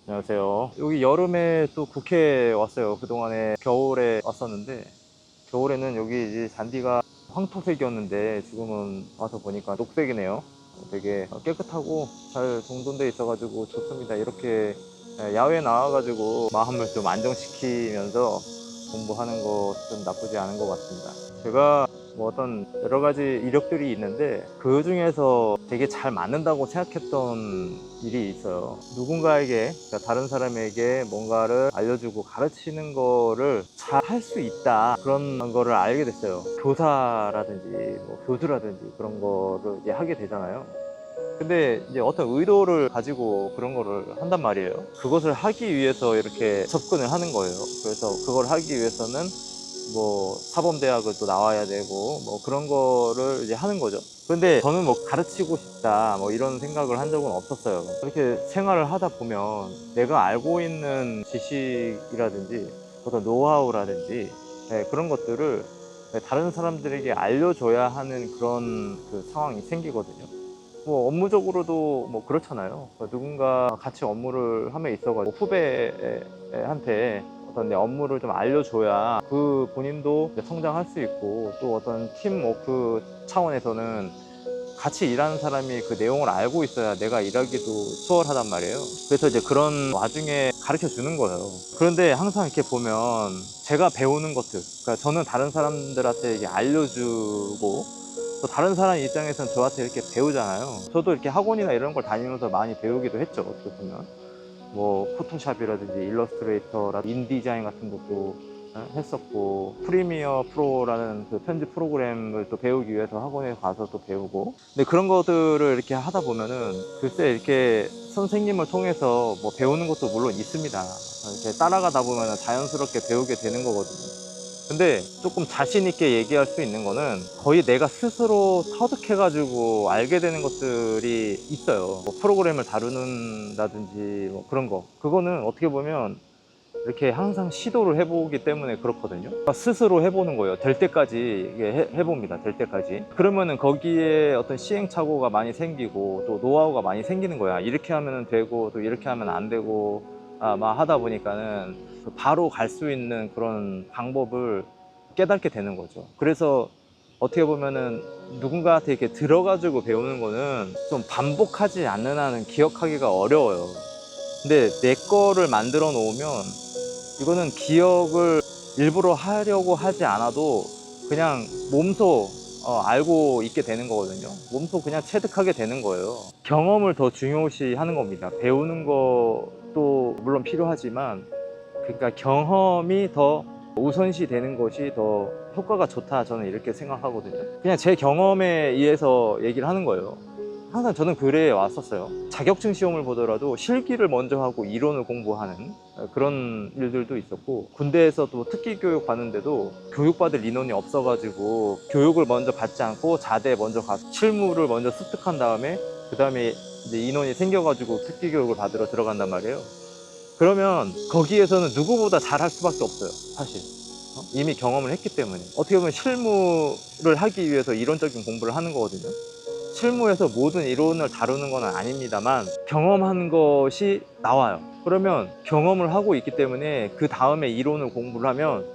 안녕하세요. 여기 여름에 또 국회에 왔어요. 그동안에 겨울에 왔었는데, 겨울에는 여기 이제 잔디가 황토색이었는데 지금은 와서 보니까 녹색이네요. 되게 깨끗하고 잘 정돈돼 있어가지고 좋습니다. 이렇게 야외에 나와가지고 마음을 좀 안정시키면서 공부하는 것은 나쁘지 않은 것 같습니다. 제가 뭐 어떤 여러 가지 이력들이 있는데 그 중에서 되게 잘 맞는다고 생각했던 일이 있어요. 누군가에게, 그러니까 다른 사람에게 뭔가를 알려주고 가르치는 거를 잘 할 수 있다, 그런 거를 알게 됐어요. 교사라든지 뭐 교수라든지 그런 거를 이제 하게 되잖아요. 근데 이제 어떤 의도를 가지고 그런 거를 한단 말이에요. 그것을 하기 위해서 이렇게 접근을 하는 거예요. 그래서 그걸 하기 위해서는 뭐 사범대학을 또 나와야 되고 뭐 그런 거를 이제 하는 거죠. 근데 저는 뭐 가르치고 싶다 뭐 이런 생각을 한 적은 없었어요. 이렇게 생활을 하다 보면 내가 알고 있는 지식이라든지 어떤 노하우라든지 그런 것들을 다른 사람들에게 알려줘야 하는 그런 그 상황이 생기거든요. 뭐 업무적으로도 뭐 그렇잖아요. 누군가 같이 업무를 함에 있어가지고 후배한테 어떤 내 업무를 좀 알려줘야 그 본인도 성장할 수 있고, 또 어떤 팀워크 차원에서는 같이 일하는 사람이 그 내용을 알고 있어야 내가 일하기도 수월하단 말이에요. 그래서 이제 그런 와중에 가르쳐 주는 거예요. 그런데 항상 이렇게 보면 제가 배우는 것들, 그러니까 저는 다른 사람들한테 이게 알려주고 또 다른 사람 입장에서는 저한테 이렇게 배우잖아요. 저도 이렇게 학원이나 이런 걸 다니면서 많이 배우기도 했죠, 어떻게 보면. 뭐 포토샵이라든지 일러스트레이터라든지 인디자인 같은 것도 했었고, 프리미어 프로라는 그 편집 프로그램을 또 배우기 위해서 학원에 가서 또 배우고. 근데 그런 것들을 이렇게 하다 보면은 글쎄 이렇게 선생님을 통해서 뭐 배우는 것도 물론 있습니다. 이렇게 따라가다 보면은 자연스럽게 배우게 되는 거거든요. 근데 조금 자신 있게 얘기할 수 있는 거는 거의 내가 스스로 터득해가지고 알게 되는 것들이 있어요. 뭐 프로그램을 다루는다든지 뭐 그런 거. 그거는 어떻게 보면 이렇게 항상 시도를 해보기 때문에 그렇거든요. 스스로 해보는 거예요. 될 때까지 해봅니다. 될 때까지. 그러면은 거기에 어떤 시행착오가 많이 생기고 또 노하우가 많이 생기는 거야. 이렇게 하면 되고 또 이렇게 하면 안 되고 막 하다 보니까는 바로 갈 수 있는 그런 방법을 깨닫게 되는 거죠. 그래서 어떻게 보면은 누군가한테 이렇게 들어가지고 배우는 거는 좀 반복하지 않는 한은 기억하기가 어려워요. 근데 내 거를 만들어 놓으면 이거는 기억을 일부러 하려고 하지 않아도 그냥 몸소 알고 있게 되는 거거든요. 몸소 그냥 체득하게 되는 거예요. 경험을 더 중요시 하는 겁니다. 배우는 것도 물론 필요하지만, 그러니까 경험이 더 우선시 되는 것이 더 효과가 좋다, 저는 이렇게 생각하거든요. 그냥 제 경험에 의해서 얘기를 하는 거예요. 항상 저는 그래 왔었어요. 자격증 시험을 보더라도 실기를 먼저 하고 이론을 공부하는 그런 일들도 있었고, 군대에서 또 특기 교육 받는데도 교육받을 인원이 없어가지고 교육을 먼저 받지 않고 자대 먼저 가서 실무를 먼저 습득한 다음에 그 다음에 이제 인원이 생겨가지고 특기 교육을 받으러 들어간단 말이에요. 그러면 거기에서는 누구보다 잘할 수밖에 없어요, 사실. 이미 경험을 했기 때문에. 어떻게 보면 실무를 하기 위해서 이론적인 공부를 하는 거거든요. 실무에서 모든 이론을 다루는 건 아닙니다만 경험한 것이 나와요. 그러면 경험을 하고 있기 때문에 그 다음에 이론을 공부를 하면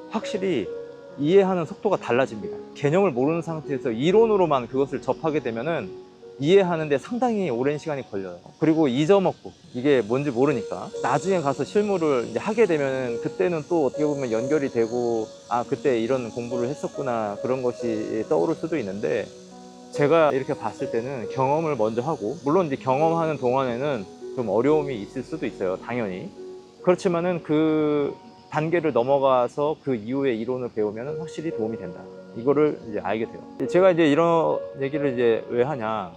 확실히 이해하는 속도가 달라집니다. 개념을 모르는 상태에서 이론으로만 그것을 접하게 되면은 이해하는데 상당히 오랜 시간이 걸려요. 그리고 잊어먹고, 이게 뭔지 모르니까 나중에 가서 실무를 이제 하게 되면은 그때는 또 어떻게 보면 연결이 되고, 아 그때 이런 공부를 했었구나, 그런 것이 떠오를 수도 있는데, 제가 이렇게 봤을 때는 경험을 먼저 하고, 물론 이제 경험하는 동안에는 좀 어려움이 있을 수도 있어요, 당연히. 그렇지만은 그 단계를 넘어가서 그 이후에 이론을 배우면 확실히 도움이 된다, 이거를 이제 알게 돼요. 제가 이제 이런 얘기를 이제 왜 하냐,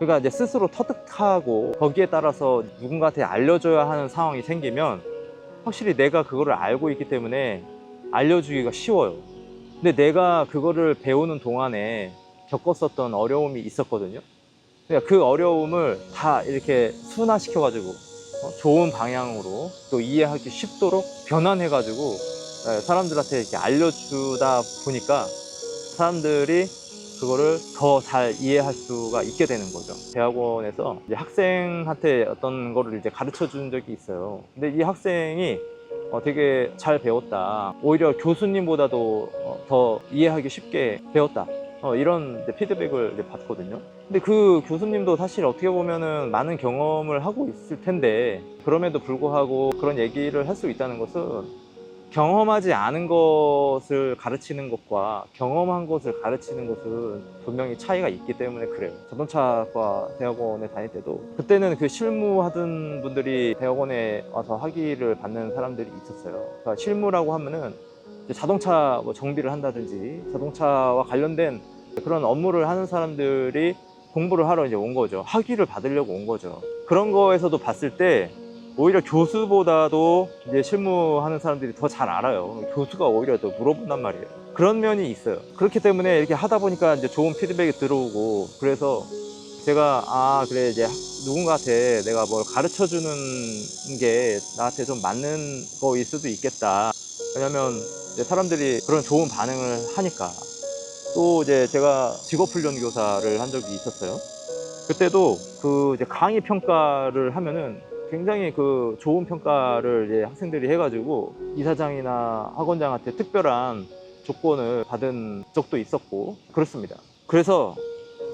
그러니까 이제 스스로 터득하고 거기에 따라서 누군가한테 알려줘야 하는 상황이 생기면 확실히 내가 그거를 알고 있기 때문에 알려주기가 쉬워요. 근데 내가 그거를 배우는 동안에 겪었었던 어려움이 있었거든요. 그러니까 그 어려움을 다 이렇게 순화시켜 가지고 좋은 방향으로 또 이해하기 쉽도록 변환해 가지고 사람들한테 이렇게 알려주다 보니까 사람들이 그거를 더 잘 이해할 수가 있게 되는 거죠. 대학원에서 이제 학생한테 어떤 거를 이제 가르쳐 준 적이 있어요. 근데 이 학생이 되게 잘 배웠다. 오히려 교수님보다도 더 이해하기 쉽게 배웠다. 이런 이제 피드백을 이제 받거든요. 근데 그 교수님도 사실 어떻게 보면은 많은 경험을 하고 있을 텐데, 그럼에도 불구하고 그런 얘기를 할 수 있다는 것은 경험하지 않은 것을 가르치는 것과 경험한 것을 가르치는 것은 분명히 차이가 있기 때문에 그래요. 자동차과 대학원에 다닐 때도 그때는 그 실무하던 분들이 대학원에 와서 학위를 받는 사람들이 있었어요. 그러니까 실무라고 하면은 이제 자동차 뭐 정비를 한다든지 자동차와 관련된 그런 업무를 하는 사람들이 공부를 하러 이제 온 거죠. 학위를 받으려고 온 거죠. 그런 거에서도 봤을 때 오히려 교수보다도 이제 실무하는 사람들이 더 잘 알아요. 교수가 오히려 더 물어본단 말이에요. 그런 면이 있어요. 그렇기 때문에 이렇게 하다 보니까 이제 좋은 피드백이 들어오고, 그래서 제가 그래, 이제 누군가한테 내가 뭘 가르쳐 주는 게 나한테 좀 맞는 거일 수도 있겠다. 왜냐면 이제 사람들이 그런 좋은 반응을 하니까. 또 이제 제가 직업훈련 교사를 한 적이 있었어요. 그때도 그 이제 강의 평가를 하면은 굉장히 그 좋은 평가를 이제 학생들이 해가지고 이사장이나 학원장한테 특별한 조건을 받은 적도 있었고 그렇습니다. 그래서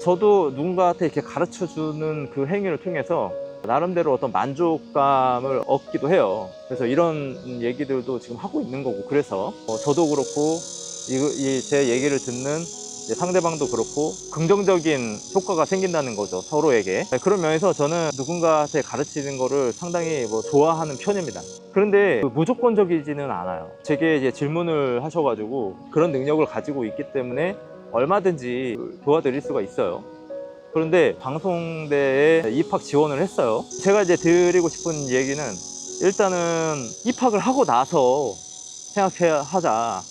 저도 누군가한테 이렇게 가르쳐 주는 그 행위를 통해서 나름대로 어떤 만족감을 얻기도 해요. 그래서 이런 얘기들도 지금 하고 있는 거고, 그래서 저도 그렇고 제 얘기를 듣는 이제 상대방도 그렇고 긍정적인 효과가 생긴다는 거죠, 서로에게. 그런 면에서 저는 누군가한테 가르치는 거를 상당히 좋아하는 편입니다. 그런데 무조건적이지는 않아요. 제게 이제 질문을 하셔가지고 그런 능력을 가지고 있기 때문에 얼마든지 도와드릴 수가 있어요. 그런데 방송대에 입학 지원을 했어요. 제가 이제 드리고 싶은 얘기는, 일단은 입학을 하고 나서 생각해야 하자,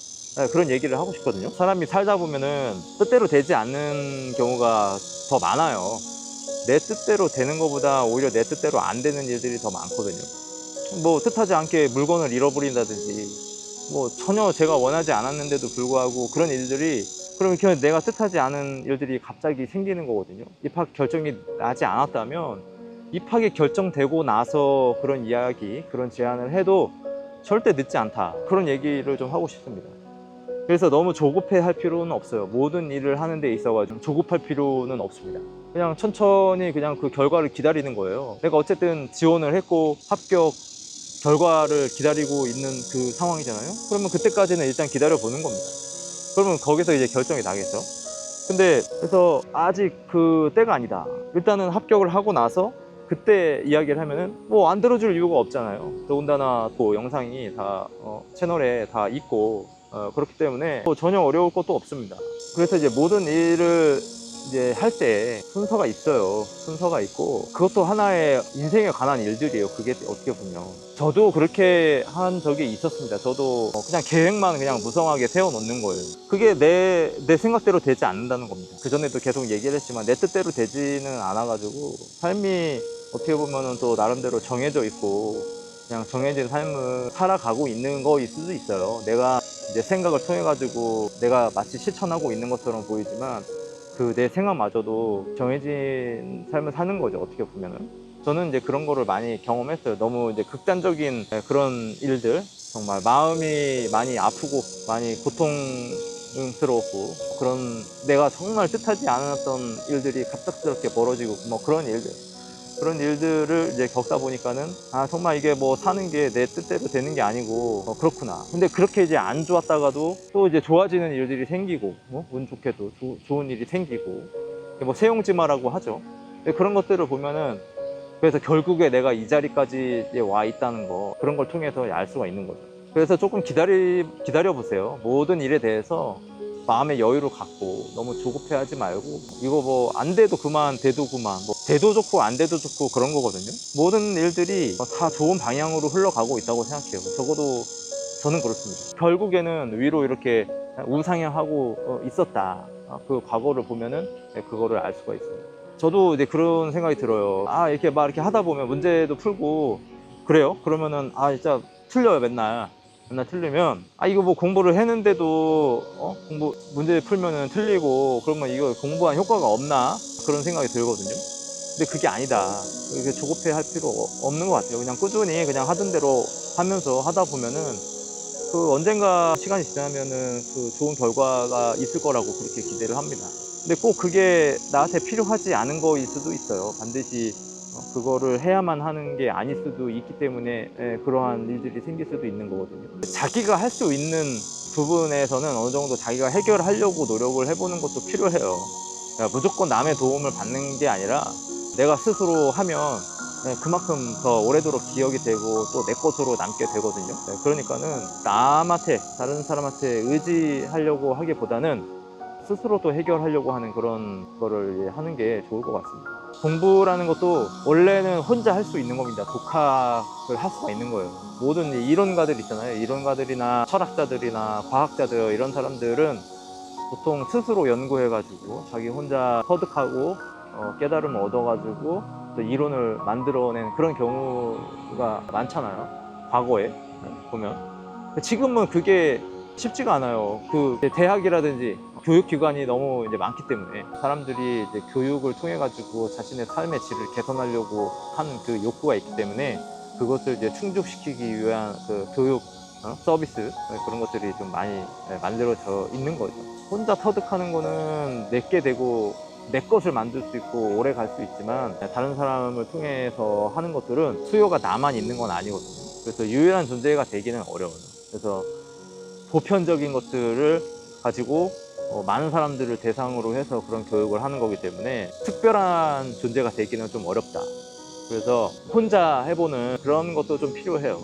그런 얘기를 하고 싶거든요. 사람이 살다 보면은 뜻대로 되지 않는 경우가 더 많아요. 내 뜻대로 되는 것보다 오히려 내 뜻대로 안 되는 일들이 더 많거든요. 뜻하지 않게 물건을 잃어버린다든지, 전혀 제가 원하지 않았는데도 불구하고 그런 일들이, 그러면 그냥 내가 뜻하지 않은 일들이 갑자기 생기는 거거든요. 입학 결정이 나지 않았다면 입학이 결정되고 나서 그런 이야기, 그런 제안을 해도 절대 늦지 않다, 그런 얘기를 좀 하고 싶습니다. 그래서 너무 조급해 할 필요는 없어요. 모든 일을 하는 데 있어가지고 조급할 필요는 없습니다. 그냥 천천히 그냥 그 결과를 기다리는 거예요. 내가 어쨌든 지원을 했고 합격 결과를 기다리고 있는 그 상황이잖아요. 그러면 그때까지는 일단 기다려 보는 겁니다. 그러면 거기서 이제 결정이 나겠죠. 근데 그래서 아직 그 때가 아니다, 일단은 합격을 하고 나서 그때 이야기를 하면은 안 들어줄 이유가 없잖아요. 더군다나 또 영상이 다 채널에 다 있고 그렇기 때문에 전혀 어려울 것도 없습니다. 그래서 이제 모든 일을 이제 할 때 순서가 있어요. 순서가 있고 그것도 하나의 인생에 관한 일들이에요. 그게 어떻게 보면 저도 그렇게 한 적이 있었습니다. 저도 그냥 계획만 그냥 무성하게 세워놓는 거예요. 그게 내 생각대로 되지 않는다는 겁니다. 그전에도 계속 얘기를 했지만 내 뜻대로 되지는 않아가지고 삶이 어떻게 보면은 또 나름대로 정해져 있고 그냥 정해진 삶을 살아가고 있는 거일 수도 있어요. 내가 이제 생각을 통해 가지고 내가 마치 실천하고 있는 것처럼 보이지만 그 내 생각마저도 정해진 삶을 사는 거죠, 어떻게 보면은. 저는 이제 그런 거를 많이 경험했어요. 너무 이제 극단적인 그런 일들, 정말 마음이 많이 아프고 많이 고통스럽고 그런, 내가 정말 뜻하지 않았던 일들이 갑작스럽게 벌어지고 그런 일들을 이제 겪다 보니까는 정말 이게 사는 게 내 뜻대로 되는 게 아니고 그렇구나. 근데 그렇게 이제 안 좋았다가도 또 이제 좋아지는 일들이 생기고 운 좋게도 좋은 일이 생기고 세용지마라고 하죠. 그런 것들을 보면은, 그래서 결국에 내가 이 자리까지 이제 와 있다는 거, 그런 걸 통해서 알 수가 있는 거죠. 그래서 조금 기다려 보세요. 모든 일에 대해서 마음의 여유를 갖고 너무 조급해하지 말고, 이거 안 돼도 그만, 돼도 그만, 돼도 좋고 안 돼도 좋고 그런 거거든요. 모든 일들이 다 좋은 방향으로 흘러가고 있다고 생각해요. 적어도 저는 그렇습니다. 결국에는 위로 이렇게 우상향하고 있었다, 그 과거를 보면은 그거를 알 수가 있어요. 저도 이제 그런 생각이 들어요. 이렇게 하다 보면 문제도 풀고 그래요. 그러면은 진짜 틀려요, 맨날. 맨날 틀리면 이거 뭐 공부를 했는데도 공부 문제 풀면은 틀리고 그러면 이거 공부한 효과가 없나 그런 생각이 들거든요. 근데 그게 아니다. 이게 조급해 할 필요 없는 것 같아요. 그냥 꾸준히 그냥 하던 대로 하면서 하다 보면은 그 언젠가 시간이 지나면은 그 좋은 결과가 있을 거라고 그렇게 기대를 합니다. 근데 꼭 그게 나한테 필요하지 않은 거일 수도 있어요. 반드시 그거를 해야만 하는 게 아닐 수도 있기 때문에 그러한 일들이 생길 수도 있는 거거든요. 자기가 할 수 있는 부분에서는 어느 정도 자기가 해결하려고 노력을 해보는 것도 필요해요. 그러니까 무조건 남의 도움을 받는 게 아니라 내가 스스로 하면 그만큼 더 오래도록 기억이 되고 또 내 것으로 남게 되거든요. 그러니까는 남한테, 다른 사람한테 의지하려고 하기보다는 스스로 또 해결하려고 하는 그런 거를 하는 게 좋을 것 같습니다. 공부라는 것도 원래는 혼자 할 수 있는 겁니다. 독학을 할 수가 있는 거예요. 모든 이론가들 있잖아요. 이론가들이나 철학자들이나 과학자들 이런 사람들은 보통 스스로 연구해가지고 자기 혼자 터득하고 깨달음을 얻어가지고 또 이론을 만들어낸 그런 경우가 많잖아요. 과거에 보면. 지금은 그게 쉽지가 않아요. 그 대학이라든지 교육기관이 너무 이제 많기 때문에 사람들이 이제 교육을 통해 가지고 자신의 삶의 질을 개선하려고 하는 그 욕구가 있기 때문에 그것을 이제 충족시키기 위한 그 교육 서비스 그런 것들이 좀 많이 만들어져 있는 거죠. 혼자 터득하는 거는 내게 되고 내 것을 만들 수 있고 오래 갈 수 있지만 다른 사람을 통해서 하는 것들은 수요가 나만 있는 건 아니거든요. 그래서 유일한 존재가 되기는 어려워요. 그래서 보편적인 것들을 가지고 많은 사람들을 대상으로 해서 그런 교육을 하는 거기 때문에 특별한 존재가 되기는 좀 어렵다. 그래서 혼자 해보는 그런 것도 좀 필요해요.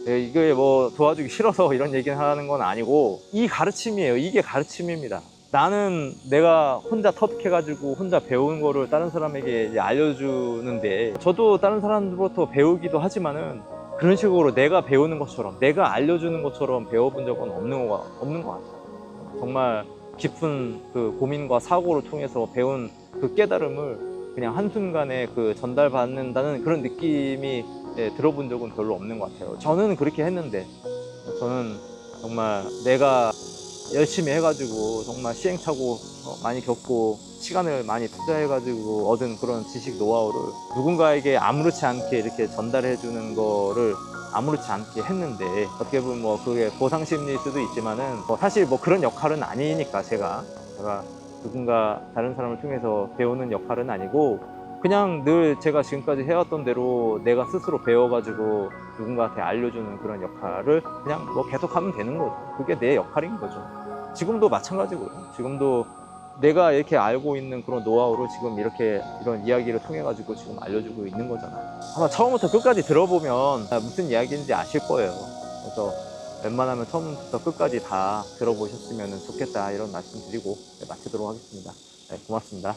이게 뭐 도와주기 싫어서 이런 얘기를 하는 건 아니고 이 가르침이에요. 이게 가르침입니다. 나는 내가 혼자 터득해가지고 혼자 배운 거를 다른 사람에게 이제 알려주는데 저도 다른 사람들로부터 배우기도 하지만은 그런 식으로 내가 배우는 것처럼 내가 알려주는 것처럼 배워본 적은 없는 것 같아요. 정말 깊은 그 고민과 사고를 통해서 배운 그 깨달음을 그냥 한순간에 그 전달받는다는 그런 느낌이 들어본 적은 별로 없는 것 같아요. 저는 그렇게 했는데 저는 정말 내가 열심히 해가지고 정말 시행착오 많이 겪고 시간을 많이 투자해가지고 얻은 그런 지식 노하우를 누군가에게 아무렇지 않게 이렇게 전달해 주는 거를 아무렇지 않게 했는데 어떻게 보면 뭐 그게 보상심리일 수도 있지만은 사실 뭐 그런 역할은 아니니까 제가 누군가 다른 사람을 통해서 배우는 역할은 아니고 그냥 늘 제가 지금까지 해왔던 대로 내가 스스로 배워가지고 누군가한테 알려주는 그런 역할을 그냥 뭐 계속 하면 되는 거죠. 그게 내 역할인 거죠. 지금도 마찬가지고요. 지금도 내가 이렇게 알고 있는 그런 노하우를 지금 이렇게 이런 이야기를 통해 가지고 지금 알려주고 있는 거잖아요. 아마 처음부터 끝까지 들어보면 무슨 이야기인지 아실 거예요. 그래서 웬만하면 처음부터 끝까지 다 들어보셨으면 좋겠다 이런 말씀 드리고 마치도록 하겠습니다. 네, 고맙습니다.